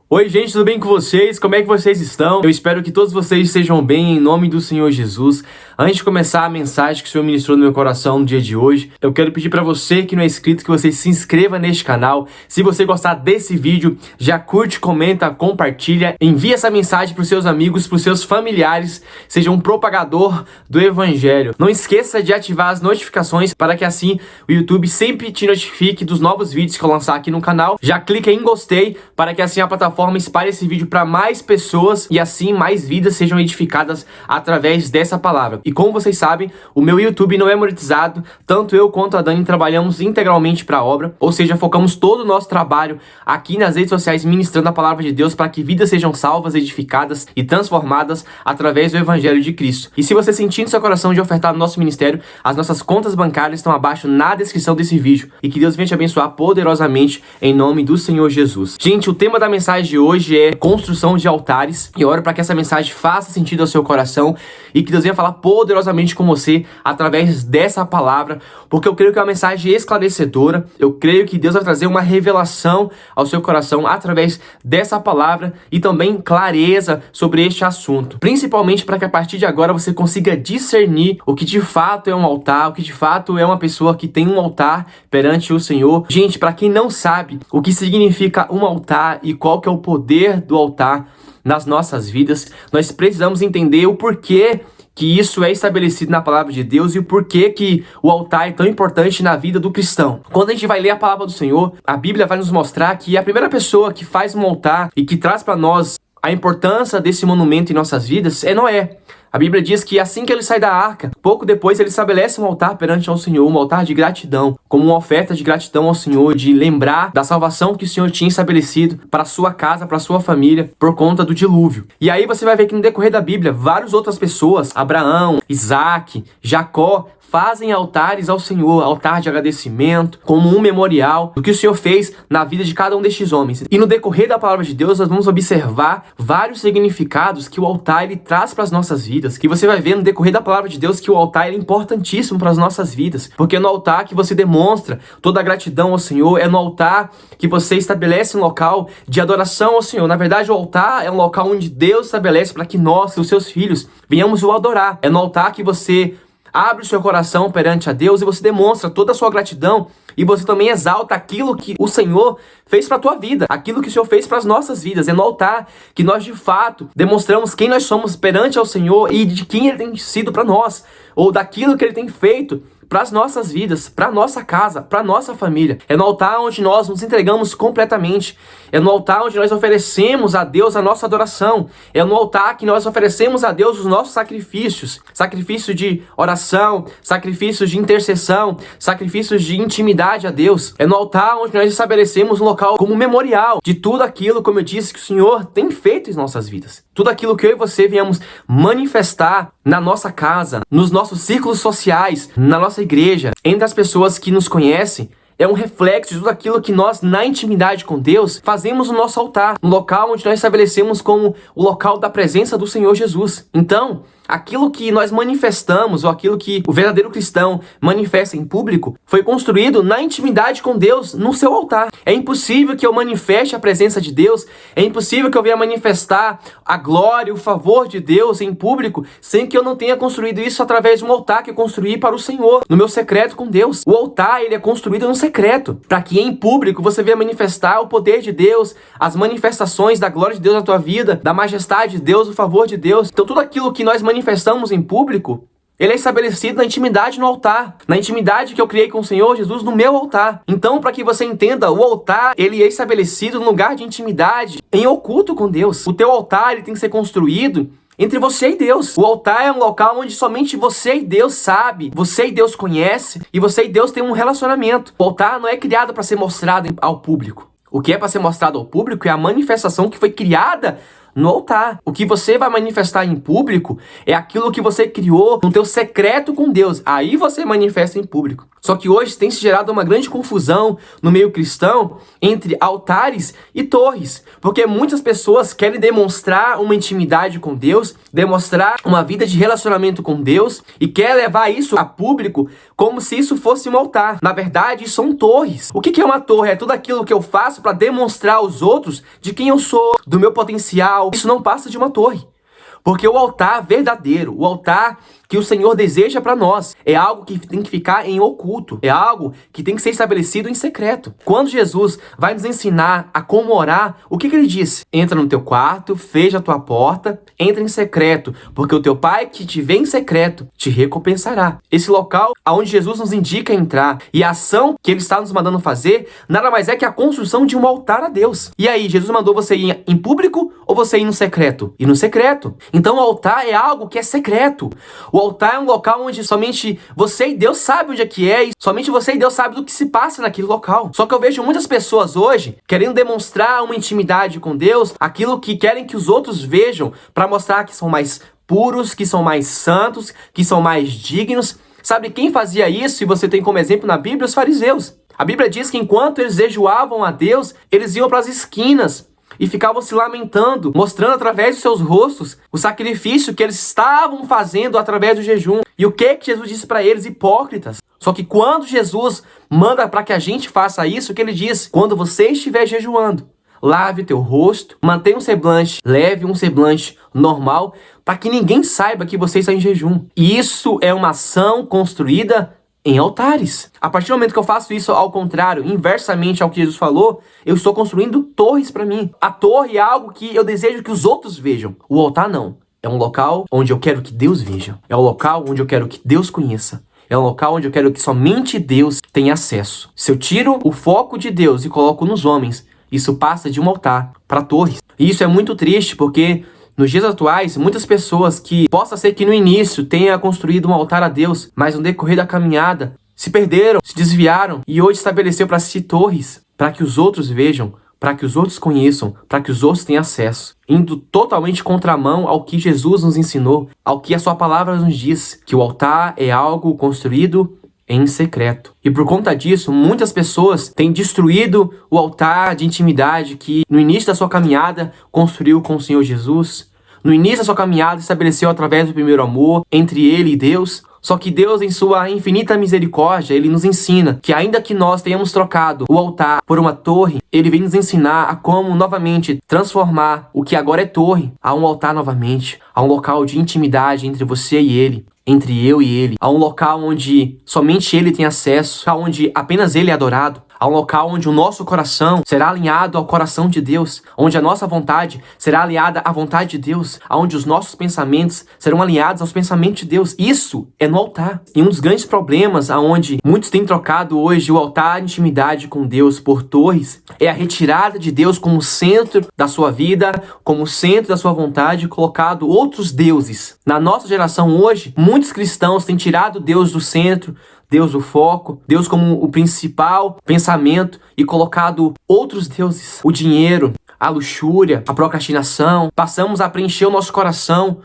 Oi, gente, tudo bem com vocês? Como é que vocês estão? Eu espero que todos vocês estejam bem em nome do Senhor Jesus. Antes de começar a mensagem que o Senhor ministrou no meu coração no dia de hoje, eu quero pedir para você que não é inscrito que você se inscreva neste canal. Se você gostar desse vídeo, já curte, comenta, compartilha, envie essa mensagem para os seus amigos, para os seus familiares, seja um propagador do Evangelho. Não esqueça de ativar as notificações para que assim o YouTube sempre te notifique dos novos vídeos que eu lançar aqui no canal. Já clica em gostei para que assim a plataforma espalhe esse vídeo para mais pessoas e assim mais vidas sejam edificadas através dessa palavra. E como vocês sabem, o meu YouTube não é monetizado, tanto eu quanto a Dani trabalhamos integralmente para a obra, ou seja, focamos todo o nosso trabalho aqui nas redes sociais ministrando a palavra de Deus para que vidas sejam salvas, edificadas e transformadas através do Evangelho de Cristo. E se você sentir no seu coração de ofertar no nosso ministério, as nossas contas bancárias estão abaixo na descrição desse vídeo e que Deus venha te abençoar poderosamente em nome do Senhor Jesus. Gente, o tema da mensagem de hoje é construção de altares e eu oro para que essa mensagem faça sentido ao seu coração e que Deus venha falar poderosamente com você através dessa palavra, porque eu creio que é uma mensagem esclarecedora. Eu creio que Deus vai trazer uma revelação ao seu coração através dessa palavra e também clareza sobre este assunto, principalmente para que a partir de agora você consiga discernir o que de fato é um altar, o que de fato é uma pessoa que tem um altar perante o Senhor. Gente, para quem não sabe o que significa um altar e qual que é o poder do altar nas nossas vidas, nós precisamos entender o porquê que isso é estabelecido na palavra de Deus e o porquê que o altar é tão importante na vida do cristão. Quando a gente vai ler a palavra do Senhor, a Bíblia vai nos mostrar que a primeira pessoa que faz um altar e que traz para nós a importância desse monumento em nossas vidas é Noé. A Bíblia diz que assim que ele sai da arca, pouco depois ele estabelece um altar perante ao Senhor, um altar de gratidão, como uma oferta de gratidão ao Senhor, de lembrar da salvação que o Senhor tinha estabelecido para a sua casa, para a sua família, por conta do dilúvio. E aí você vai ver que no decorrer da Bíblia, várias outras pessoas, Abraão, Isaac, Jacó, fazem altares ao Senhor, altar de agradecimento, como um memorial do que o Senhor fez na vida de cada um destes homens. E no decorrer da palavra de Deus, nós vamos observar vários significados que o altar ele traz para as nossas vidas. Que você vai ver no decorrer da palavra de Deus que o altar é importantíssimo para as nossas vidas. Porque é no altar que você demonstra toda a gratidão ao Senhor, é no altar que você estabelece um local de adoração ao Senhor. Na verdade, o altar é um local onde Deus estabelece para que nós, os seus filhos, venhamos o adorar. É no altar que você abre o seu coração perante a Deus e você demonstra toda a sua gratidão e você também exalta aquilo que o Senhor fez para a tua vida, aquilo que o Senhor fez para as nossas vidas. É no altar que nós de fato demonstramos quem nós somos perante ao Senhor e de quem Ele tem sido para nós, ou daquilo que Ele tem feito para as nossas vidas, para a nossa casa, para a nossa família. É no altar onde nós nos entregamos completamente. É no altar onde nós oferecemos a Deus a nossa adoração. É no altar que nós oferecemos a Deus os nossos sacrifícios. Sacrifício de oração, sacrifícios de intercessão, sacrifícios de intimidade a Deus. É no altar onde nós estabelecemos um local como memorial de tudo aquilo, como eu disse, que o Senhor tem feito em nossas vidas. Tudo aquilo que eu e você viemos manifestar na nossa casa, nos nossos círculos sociais, na nossa igreja, entre as pessoas que nos conhecem, é um reflexo de tudo aquilo que nós, na intimidade com Deus, fazemos no nosso altar, no local onde nós estabelecemos como o local da presença do Senhor Jesus. Então, aquilo que nós manifestamos, ou aquilo que o verdadeiro cristão manifesta em público, foi construído na intimidade com Deus, no seu altar. É impossível que eu manifeste a presença de Deus, é impossível que eu venha manifestar a glória, o favor de Deus em público, sem que eu não tenha construído isso através de um altar que eu construí para o Senhor, no meu secreto com Deus. O altar, ele é construído no secreto, para que em público você venha manifestar o poder de Deus, as manifestações da glória de Deus na tua vida, da majestade de Deus, o favor de Deus. Então tudo aquilo que nós manifestamos em público, ele é estabelecido na intimidade no altar, na intimidade que eu criei com o Senhor Jesus no meu altar. Então, para que você entenda, o altar, ele é estabelecido no lugar de intimidade, em oculto com Deus. O teu altar, ele tem que ser construído entre você e Deus. O altar é um local onde somente você e Deus sabe, você e Deus conhece, e você e Deus têm um relacionamento. O altar não é criado para ser mostrado ao público. O que é para ser mostrado ao público é a manifestação que foi criada no altar. O que você vai manifestar em público é aquilo que você criou no teu secreto com Deus. Aí você manifesta em público. Só que hoje tem se gerado uma grande confusão no meio cristão entre altares e torres, porque muitas pessoas querem demonstrar uma intimidade com Deus, demonstrar uma vida de relacionamento com Deus e quer levar isso a público como se isso fosse um altar. Na verdade, isso são torres. O que é uma torre? É tudo aquilo que eu faço para demonstrar aos outros de quem eu sou, do meu potencial. Isso não passa de uma torre. Porque o altar verdadeiro, o altar que o Senhor deseja para nós, é algo que tem que ficar em oculto, é algo que tem que ser estabelecido em secreto. Quando Jesus vai nos ensinar a como orar, o que ele disse? Entra no teu quarto, fecha a tua porta, entra em secreto, porque o teu Pai que te vê em secreto te recompensará. Esse local aonde Jesus nos indica entrar e a ação que ele está nos mandando fazer, nada mais é que a construção de um altar a Deus. E aí, Jesus mandou você ir em público ou você ir no secreto? Ir no secreto. Então o altar é algo que é secreto. O altar é um local onde somente você e Deus sabem onde é que é, e somente você e Deus sabem do que se passa naquele local. Só que eu vejo muitas pessoas hoje querendo demonstrar uma intimidade com Deus, aquilo que querem que os outros vejam, para mostrar que são mais puros, que são mais santos, que são mais dignos. Sabe quem fazia isso? E você tem como exemplo na Bíblia os fariseus. A Bíblia diz que enquanto eles jejuavam a Deus, eles iam para as esquinas e ficavam se lamentando, mostrando através dos seus rostos o sacrifício que eles estavam fazendo através do jejum. E o que Jesus disse para eles? Hipócritas. Só que quando Jesus manda para que a gente faça isso, o que ele diz? Quando você estiver jejuando, lave o teu rosto, mantenha um semblante leve, um semblante normal, para que ninguém saiba que você está em jejum. E isso é uma ação construída em altares. A partir do momento que eu faço isso ao contrário, inversamente ao que Jesus falou, eu estou construindo torres para mim. A torre é algo que eu desejo que os outros vejam. O altar não. É um local onde eu quero que Deus veja. É um local onde eu quero que Deus conheça. É um local onde eu quero que somente Deus tenha acesso. Se eu tiro o foco de Deus e coloco nos homens, isso passa de um altar para torres. E isso é muito triste porque nos dias atuais, muitas pessoas que possa ser que no início tenha construído um altar a Deus, mas no decorrer da caminhada se perderam, se desviaram e hoje estabeleceu para si torres, para que os outros vejam, para que os outros conheçam, para que os outros tenham acesso, indo totalmente contramão ao que Jesus nos ensinou, ao que a sua palavra nos diz, que o altar é algo construído em secreto. E por conta disso, muitas pessoas têm destruído o altar de intimidade que no início da sua caminhada construiu com o Senhor Jesus. No início da sua caminhada estabeleceu através do primeiro amor entre ele e Deus. Só que Deus, em sua infinita misericórdia, ele nos ensina que ainda que nós tenhamos trocado o altar por uma torre, ele vem nos ensinar a como novamente transformar o que agora é torre a um altar novamente, a um local de intimidade entre você e ele, entre eu e ele, a um local onde somente ele tem acesso, onde apenas ele é adorado, a um local onde o nosso coração será alinhado ao coração de Deus, onde a nossa vontade será alinhada à vontade de Deus, onde os nossos pensamentos serão alinhados aos pensamentos de Deus. Isso é no altar. E um dos grandes problemas aonde muitos têm trocado hoje o altar de intimidade com Deus por torres é a retirada de Deus como centro da sua vida, como centro da sua vontade, e colocado outros deuses. Na nossa geração hoje, muitos cristãos têm tirado Deus do centro, Deus o foco, Deus como o principal pensamento e colocado outros deuses, o dinheiro, a luxúria, a procrastinação. Passamos a preencher o nosso coração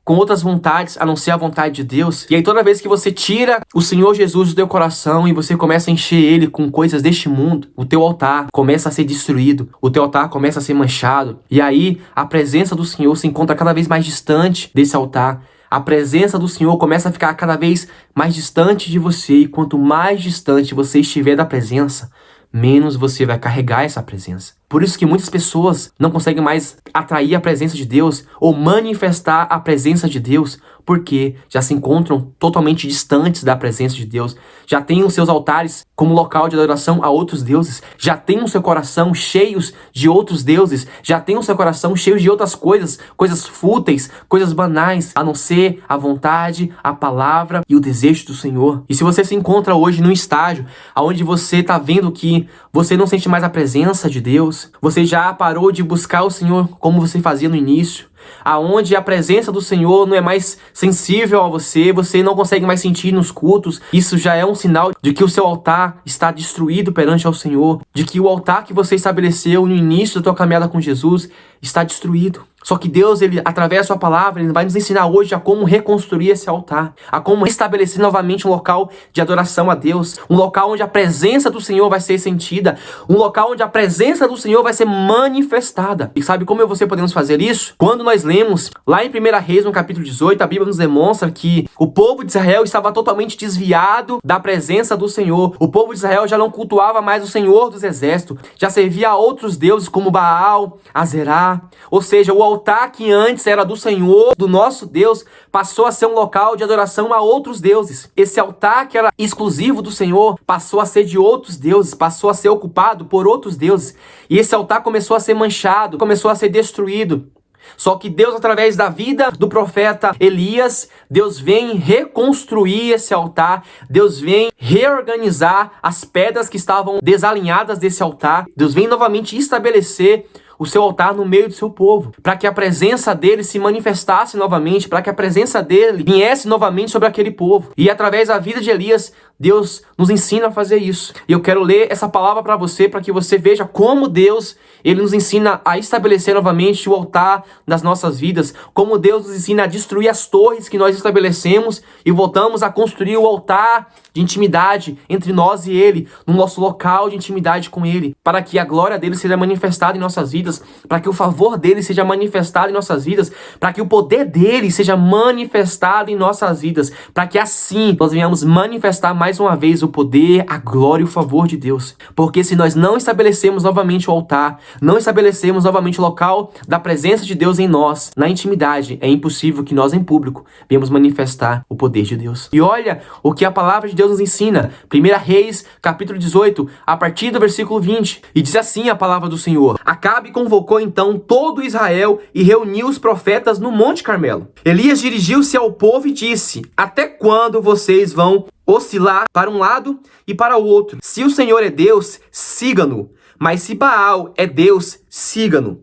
com outras vontades, a não ser a vontade de Deus. E aí toda vez que você tira o Senhor Jesus do teu coração e você começa a encher ele com coisas deste mundo, o teu altar começa a ser destruído, o teu altar começa a ser manchado. E aí a presença do Senhor se encontra cada vez mais distante desse altar. A presença do Senhor começa a ficar cada vez mais distante de você, e quanto mais distante você estiver da presença, menos você vai carregar essa presença. Por isso que muitas pessoas não conseguem mais atrair a presença de Deus ou manifestar a presença de Deus, porque já se encontram totalmente distantes da presença de Deus, já têm os seus altares como local de adoração a outros deuses, já têm o seu coração cheios de outros deuses, já têm o seu coração cheio de outras coisas, coisas fúteis, coisas banais, a não ser a vontade, a palavra e o desejo do Senhor. E se você se encontra hoje num estágio onde você está vendo que você não sente mais a presença de Deus, você já parou de buscar o Senhor como você fazia no início, aonde a presença do Senhor não é mais sensível a você, você não consegue mais sentir nos cultos. Isso já é um sinal de que o seu altar está destruído perante ao Senhor, de que o altar que você estabeleceu no início da tua caminhada com Jesus está destruído. Só que Deus, ele, através da sua palavra, ele vai nos ensinar hoje a como reconstruir esse altar, a como estabelecer novamente um local de adoração a Deus, um local onde a presença do Senhor vai ser sentida, um local onde a presença do Senhor vai ser manifestada. E sabe como eu e você podemos fazer isso? Quando nós lemos lá em 1 Reis, no capítulo 18, a Bíblia nos demonstra que o povo de Israel estava totalmente desviado da presença do Senhor. O povo de Israel já não cultuava mais o Senhor dos exércitos, já servia a outros deuses como Baal, Azerá, ou seja, o altar que antes era do Senhor, do nosso Deus, passou a ser um local de adoração a outros deuses. Esse altar que era exclusivo do Senhor passou a ser de outros deuses, passou a ser ocupado por outros deuses. E esse altar começou a ser manchado, começou a ser destruído. Só que Deus, através da vida do profeta Elias, Deus vem reconstruir esse altar, Deus vem reorganizar as pedras que estavam desalinhadas desse altar, Deus vem novamente estabelecer o seu altar no meio do seu povo, para que a presença dele se manifestasse novamente, para que a presença dele viesse novamente sobre aquele povo. E através da vida de Elias, Deus nos ensina a fazer isso. E eu quero ler essa palavra para você que você veja como Deus, ele nos ensina a estabelecer novamente o altar das nossas vidas, como Deus nos ensina a destruir as torres que nós estabelecemos e voltamos a construir o altar de intimidade entre nós e ele, no nosso local de intimidade com ele, para que a glória dele seja manifestada em nossas vidas, para que o favor dele seja manifestado em nossas vidas, para que o poder dele seja manifestado em nossas vidas, para que assim nós venhamos manifestar mais uma vez o poder, a glória e o favor de Deus. Porque se nós não estabelecemos novamente o altar, não estabelecemos novamente o local da presença de Deus em nós, na intimidade, é impossível que nós em público venhamos manifestar o poder de Deus. E olha o que a palavra de Deus nos ensina. 1 Reis, capítulo 18, a partir do versículo 20. E diz assim a palavra do Senhor: Acabe convocou então todo Israel e reuniu os profetas no Monte Carmelo. Elias dirigiu-se ao povo e disse: Até quando vocês vão oscilar para um lado e para o outro? Se o Senhor é Deus, siga-no. Mas se Baal é Deus, siga-no.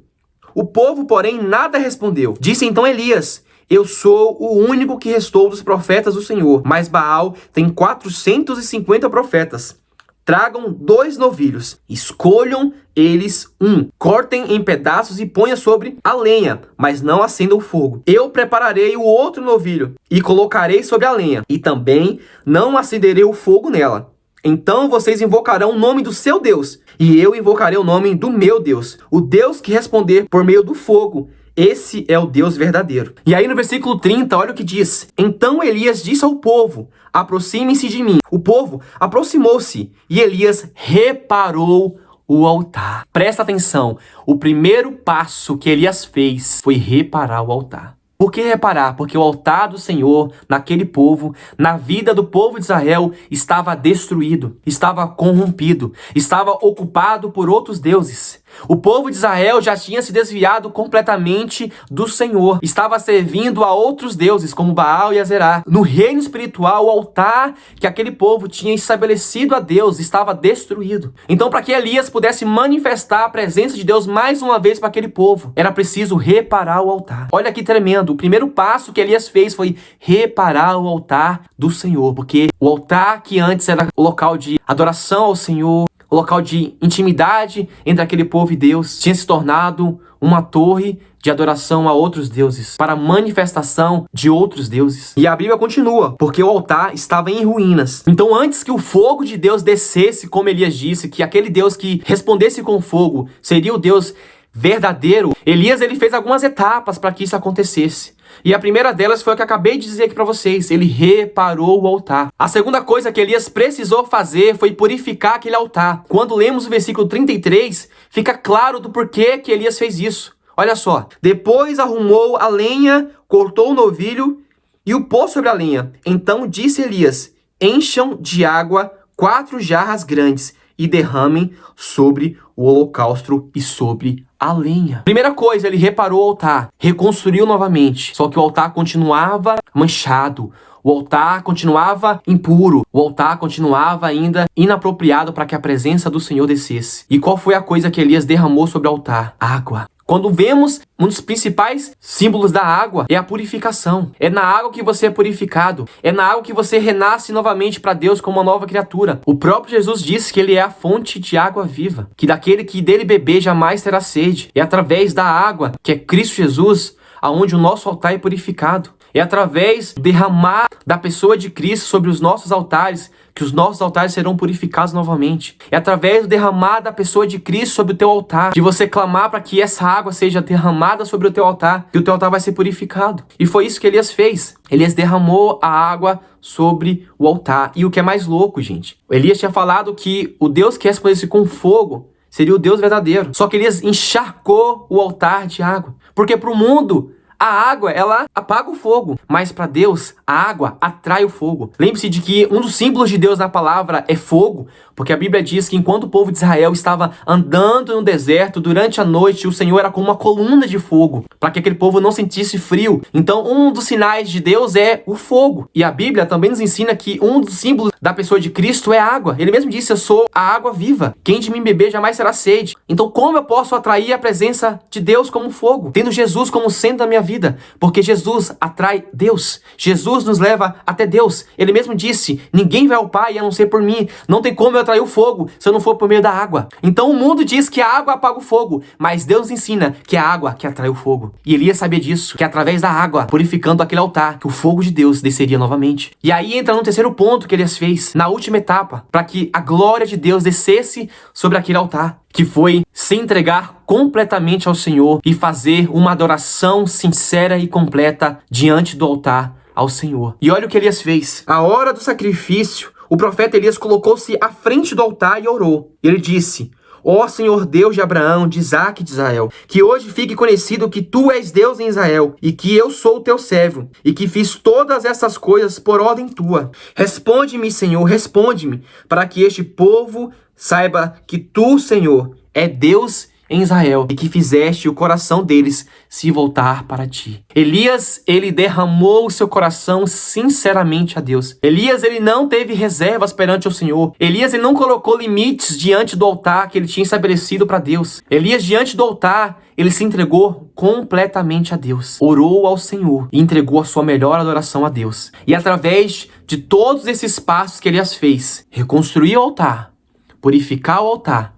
O povo, porém, nada respondeu. Disse então Elias: Eu sou o único que restou dos profetas do Senhor, mas Baal tem 450 profetas. Tragam 2 novilhos, escolham eles um, cortem em pedaços e ponha sobre a lenha, mas não acenda o fogo. Eu prepararei o outro novilho e colocarei sobre a lenha, e também não acenderei o fogo nela. Então vocês invocarão o nome do seu Deus, e eu invocarei o nome do meu Deus, o Deus que responder por meio do fogo. Esse é o Deus verdadeiro. E aí no versículo 30, olha o que diz: Então Elias disse ao povo: Aproximem-se de mim. O povo aproximou-se e Elias reparou o altar. Presta atenção, o primeiro passo que Elias fez foi reparar o altar. Por que reparar? Porque o altar do Senhor, naquele povo, na vida do povo de Israel, estava destruído, estava corrompido, estava ocupado por outros deuses. O povo de Israel já tinha se desviado completamente do Senhor, estava servindo a outros deuses, como Baal e Azerá. No reino espiritual, o altar que aquele povo tinha estabelecido a Deus estava destruído. Então, para que Elias pudesse manifestar a presença de Deus mais uma vez para aquele povo, era preciso reparar o altar. Olha que tremendo, o primeiro passo que Elias fez foi reparar o altar do Senhor, porque o altar que antes era o local de adoração ao Senhor, o local de intimidade entre aquele povo e Deus, tinha se tornado uma torre de adoração a outros deuses, para manifestação de outros deuses. E a Bíblia continua, porque o altar estava em ruínas. Então, antes que o fogo de Deus descesse, como Elias disse, que aquele Deus que respondesse com fogo seria o Deus verdadeiro, Elias ele fez algumas etapas para que isso acontecesse. E a primeira delas foi o que eu acabei de dizer aqui para vocês. Ele reparou o altar. A segunda coisa que Elias precisou fazer foi purificar aquele altar. Quando lemos o versículo 33, fica claro do porquê que Elias fez isso. Olha só. Depois arrumou a lenha, cortou o novilho e o pôs sobre a lenha. Então disse Elias: Encham de água 4 jarras grandes e derramem sobre o holocausto e sobre a lenha. Primeira coisa, ele reparou o altar, reconstruiu novamente. Só que o altar continuava manchado, o altar continuava impuro, o altar continuava ainda inapropriado para que a presença do Senhor descesse. E qual foi a coisa que Elias derramou sobre o altar? Água. Quando vemos um dos principais símbolos da água é a purificação. É na água que você é purificado. É na água que você renasce novamente para Deus como uma nova criatura. O próprio Jesus disse que ele é a fonte de água viva, que daquele que dele beber jamais terá sede. É através da água, que é Cristo Jesus, aonde o nosso altar é purificado. É através do derramar da pessoa de Cristo sobre os nossos altares que os nossos altares serão purificados novamente. É através do derramar da pessoa de Cristo sobre o teu altar, de você clamar para que essa água seja derramada sobre o teu altar, que o teu altar vai ser purificado. E foi isso que Elias fez. Elias derramou a água sobre o altar. E o que é mais louco, gente, Elias tinha falado que o Deus que respondesse com fogo seria o Deus verdadeiro. Só que Elias encharcou o altar de água. Porque para o mundo, a água, ela apaga o fogo, mas para Deus, a água atrai o fogo. Lembre-se de que um dos símbolos de Deus na palavra é fogo, porque a Bíblia diz que enquanto o povo de Israel estava andando no deserto, durante a noite, o Senhor era como uma coluna de fogo, para que aquele povo não sentisse frio. Então, um dos sinais de Deus é o fogo. E a Bíblia também nos ensina que um dos símbolos da pessoa de Cristo é a água. Ele mesmo disse, eu sou a água viva. Quem de mim beber jamais será sede. Então, como eu posso atrair a presença de Deus como fogo? Tendo Jesus como centro da minha vida. Porque Jesus atrai Deus. Jesus nos leva até Deus. Ele mesmo disse, ninguém vai ao Pai a não ser por mim. Não tem como eu atrair o fogo se eu não for por meio da água. Então o mundo diz que a água apaga o fogo, mas Deus ensina que é a água que atrai o fogo. E Elias sabia disso, que através da água, purificando aquele altar, que o fogo de Deus desceria novamente. E aí entra no terceiro ponto que Elias fez, na última etapa, para que a glória de Deus descesse sobre aquele altar, que foi se entregar completamente ao Senhor e fazer uma adoração sincera e completa diante do altar ao Senhor. E olha o que Elias fez. A hora do sacrifício, o profeta Elias colocou-se à frente do altar e orou. Ele disse, ó Senhor Deus de Abraão, de Isaque e de Israel, que hoje fique conhecido que tu és Deus em Israel, e que eu sou o teu servo, e que fiz todas essas coisas por ordem tua. Responde-me, Senhor, responde-me, para que este povo saiba que tu, Senhor, é Deus em Israel, e que fizeste o coração deles se voltar para ti. Elias, ele derramou o seu coração sinceramente a Deus. Elias, ele não teve reservas perante o Senhor. Elias, ele não colocou limites diante do altar que ele tinha estabelecido para Deus. Elias, diante do altar, ele se entregou completamente a Deus. Orou ao Senhor e entregou a sua melhor adoração a Deus. E através de todos esses passos que Elias fez, reconstruir o altar, purificar o altar,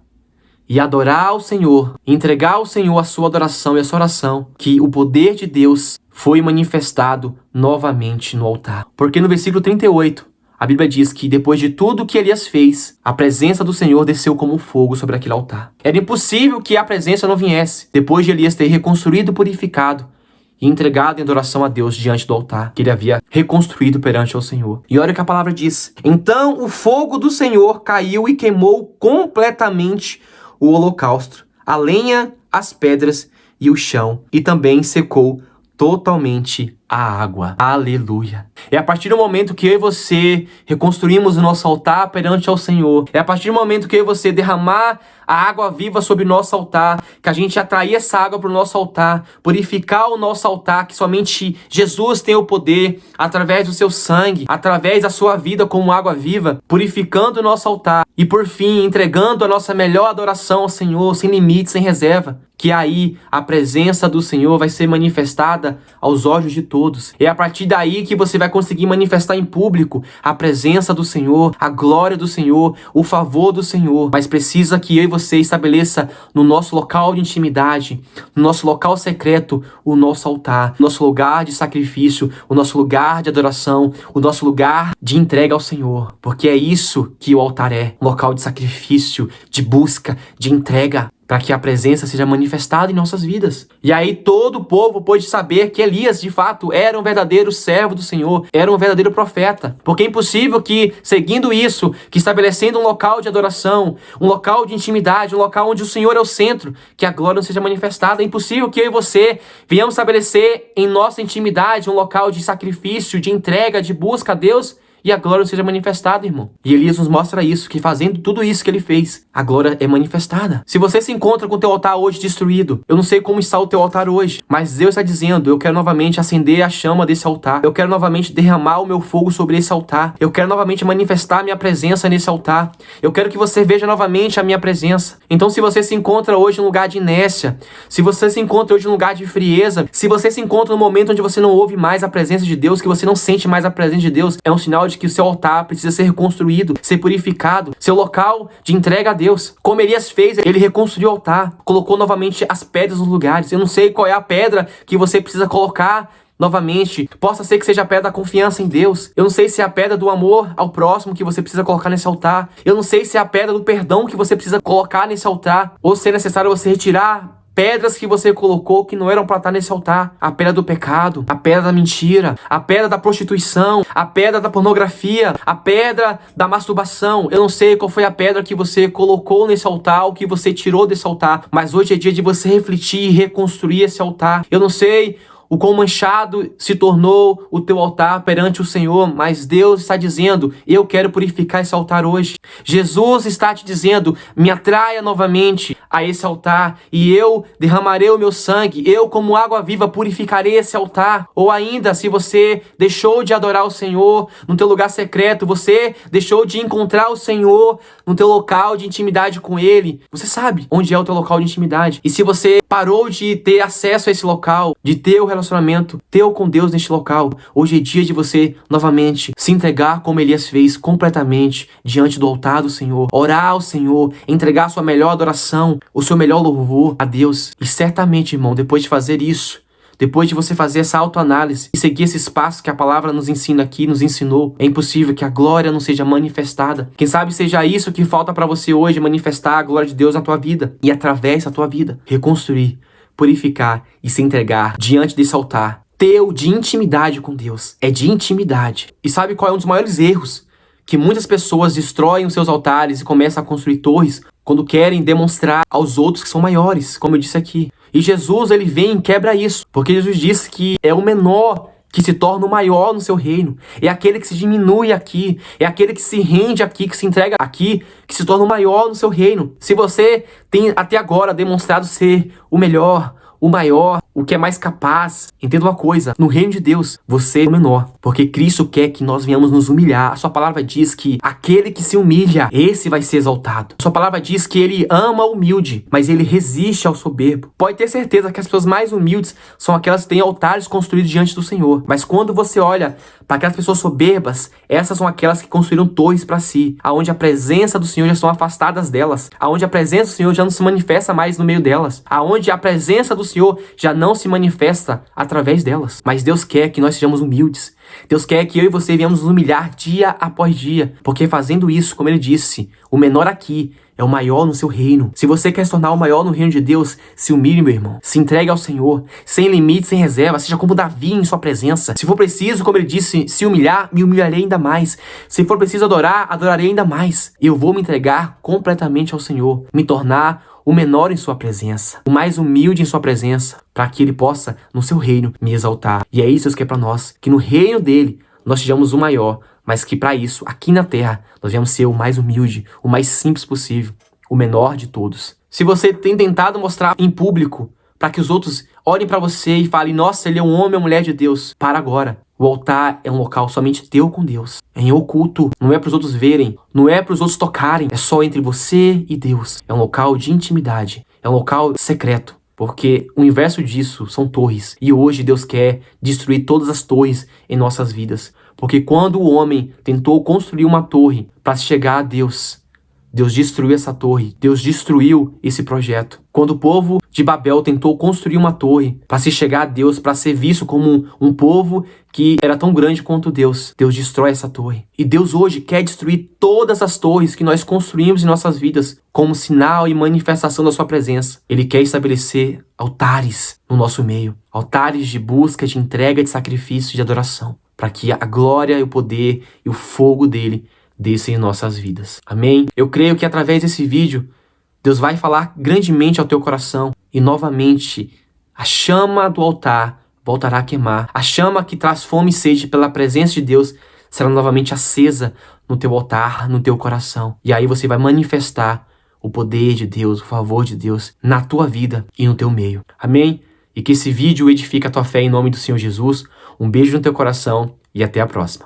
e adorar ao Senhor, entregar ao Senhor a sua adoração e a sua oração, que o poder de Deus foi manifestado novamente no altar. Porque no versículo 38, a Bíblia diz que depois de tudo que Elias fez, a presença do Senhor desceu como fogo sobre aquele altar. Era impossível que a presença não viesse, depois de Elias ter reconstruído, purificado e entregado em adoração a Deus diante do altar que ele havia reconstruído perante o Senhor. E olha o que a palavra diz. Então o fogo do Senhor caiu e queimou completamente o holocausto, a lenha, as pedras e o chão, e também secou totalmente a água. Aleluia. É a partir do momento que eu e você reconstruímos o nosso altar perante ao Senhor, é a partir do momento que eu e você derramar a água viva sobre o nosso altar, que a gente atrair essa água para o nosso altar, purificar o nosso altar, que somente Jesus tem o poder, através do seu sangue, através da sua vida como água viva, purificando o nosso altar e por fim entregando a nossa melhor adoração ao Senhor, sem limites, sem reserva, que aí a presença do Senhor vai ser manifestada aos olhos de todos. É a partir daí que você vai conseguir manifestar em público a presença do Senhor, a glória do Senhor, o favor do Senhor. Mas precisa que eu e você estabeleça no nosso local de intimidade, no nosso local secreto, o nosso altar, o nosso lugar de sacrifício, o nosso lugar de adoração, o nosso lugar de entrega ao Senhor. Porque é isso que o altar é, um local de sacrifício, de busca, de entrega, para que a presença seja manifestada em nossas vidas. E aí todo o povo pôde saber que Elias, de fato, era um verdadeiro servo do Senhor, era um verdadeiro profeta. Porque é impossível que, seguindo isso, que estabelecendo um local de adoração, um local de intimidade, um local onde o Senhor é o centro, que a glória não seja manifestada. É impossível que eu e você venhamos estabelecer em nossa intimidade um local de sacrifício, de entrega, de busca a Deus, e a glória não seja manifestada, irmão. E Elias nos mostra isso, que fazendo tudo isso que ele fez, a glória é manifestada. Se você se encontra com o teu altar hoje destruído, eu não sei como está o teu altar hoje, mas Deus está dizendo, eu quero novamente acender a chama desse altar, eu quero novamente derramar o meu fogo sobre esse altar, eu quero novamente manifestar a minha presença nesse altar, eu quero que você veja novamente a minha presença. Então, se você se encontra hoje em um lugar de inércia, se você se encontra hoje em um lugar de frieza, se você se encontra num momento onde você não ouve mais a presença de Deus, que você não sente mais a presença de Deus, é um sinal de que o seu altar precisa ser reconstruído, ser purificado, seu local de entrega a Deus. Como Elias fez, ele reconstruiu o altar, colocou novamente as pedras nos lugares. Eu não sei qual é a pedra que você precisa colocar novamente, possa ser que seja a pedra da confiança em Deus. Eu não sei se é a pedra do amor ao próximo que você precisa colocar nesse altar. Eu não sei se é a pedra do perdão que você precisa colocar nesse altar, ou se é necessário você retirar pedras que você colocou que não eram para estar nesse altar. A pedra do pecado, a pedra da mentira, a pedra da prostituição, a pedra da pornografia, a pedra da masturbação. Eu não sei qual foi a pedra que você colocou nesse altar, ou que você tirou desse altar, mas hoje é dia de você refletir e reconstruir esse altar. Eu não sei o quão manchado se tornou o teu altar perante o Senhor, mas Deus está dizendo, eu quero purificar esse altar hoje. Jesus está te dizendo, me atraia novamente a esse altar, e eu derramarei o meu sangue, eu como água viva purificarei esse altar. Ou ainda, se você deixou de adorar o Senhor no teu lugar secreto, você deixou de encontrar o Senhor no teu local de intimidade com Ele, você sabe onde é o teu local de intimidade. E se você parou de ter acesso a esse local, de ter o relacionamento teu com Deus neste local, hoje é dia de você novamente se entregar como Elias fez, completamente diante do altar do Senhor, orar ao Senhor, entregar a sua melhor adoração, o seu melhor louvor a Deus. E certamente, irmão, depois de fazer isso, depois de você fazer essa autoanálise e seguir esses passos que a palavra nos ensina aqui, nos ensinou, é impossível que a glória não seja manifestada. Quem sabe seja isso que falta para você hoje, manifestar a glória de Deus na tua vida e através da tua vida, reconstruir, purificar e se entregar diante desse altar teu de intimidade com Deus. É de intimidade. E sabe qual é um dos maiores erros? Que muitas pessoas destroem os seus altares e começam a construir torres quando querem demonstrar aos outros que são maiores, como eu disse aqui. E Jesus, ele vem e quebra isso, porque Jesus disse que é o menor que se torna o maior no seu reino. É aquele que se diminui aqui, é aquele que se rende aqui, que se entrega aqui, que se torna o maior no seu reino. Se você tem até agora demonstrado ser o melhor, o maior, o que é mais capaz, entenda uma coisa, no reino de Deus, você é o menor, porque Cristo quer que nós venhamos nos humilhar. A sua palavra diz que aquele que se humilha, esse vai ser exaltado. A sua palavra diz que ele ama o humilde, mas ele resiste ao soberbo. Pode ter certeza que as pessoas mais humildes são aquelas que têm altares construídos diante do Senhor, mas quando você olha para aquelas pessoas soberbas, essas são aquelas que construíram torres para si, aonde a presença do Senhor já estão afastadas delas, aonde a presença do Senhor já não se manifesta mais no meio delas, aonde a presença do Senhor já não se manifesta através delas. Mas Deus quer que nós sejamos humildes. Deus quer que eu e você venhamos nos humilhar dia após dia, porque fazendo isso, como ele disse, o menor aqui é o maior no seu reino. Se você quer se tornar o maior no reino de Deus, se humilhe, meu irmão. Se entregue ao Senhor, sem limite, sem reserva. Seja como Davi em sua presença. Se for preciso, como ele disse, se humilhar, me humilharei ainda mais. Se for preciso adorar, adorarei ainda mais. Eu vou me entregar completamente ao Senhor, me tornar o menor em sua presença, o mais humilde em sua presença, para que ele possa, no seu reino, me exaltar. E é isso que Deus quer para nós, que no reino dele, nós sejamos o maior, mas que para isso, aqui na terra, nós devemos ser o mais humilde, o mais simples possível, o menor de todos. Se você tem tentado mostrar em público, para que os outros olhem para você e falem, nossa, ele é um homem ou mulher de Deus, para agora. O altar é um local somente teu com Deus. É em oculto. Não é para os outros verem. Não é para os outros tocarem. É só entre você e Deus. É um local de intimidade. É um local secreto. Porque o inverso disso são torres. E hoje Deus quer destruir todas as torres em nossas vidas. Porque quando o homem tentou construir uma torre para chegar a Deus, Deus destruiu essa torre. Deus destruiu esse projeto. Quando o povo de Babel tentou construir uma torre para se chegar a Deus, para ser visto como um povo que era tão grande quanto Deus, Deus destrói essa torre. E Deus hoje quer destruir todas as torres que nós construímos em nossas vidas como sinal e manifestação da sua presença. Ele quer estabelecer altares no nosso meio. Altares de busca, de entrega, de sacrifício, de adoração. Para que a glória, o poder e o fogo dele desçam em nossas vidas. Amém? Eu creio que através desse vídeo, Deus vai falar grandemente ao teu coração e novamente a chama do altar voltará a queimar. A chama que traz fome e sede pela presença de Deus será novamente acesa no teu altar, no teu coração. E aí você vai manifestar o poder de Deus, o favor de Deus na tua vida e no teu meio. Amém? E que esse vídeo edifique a tua fé em nome do Senhor Jesus. Um beijo no teu coração e até a próxima.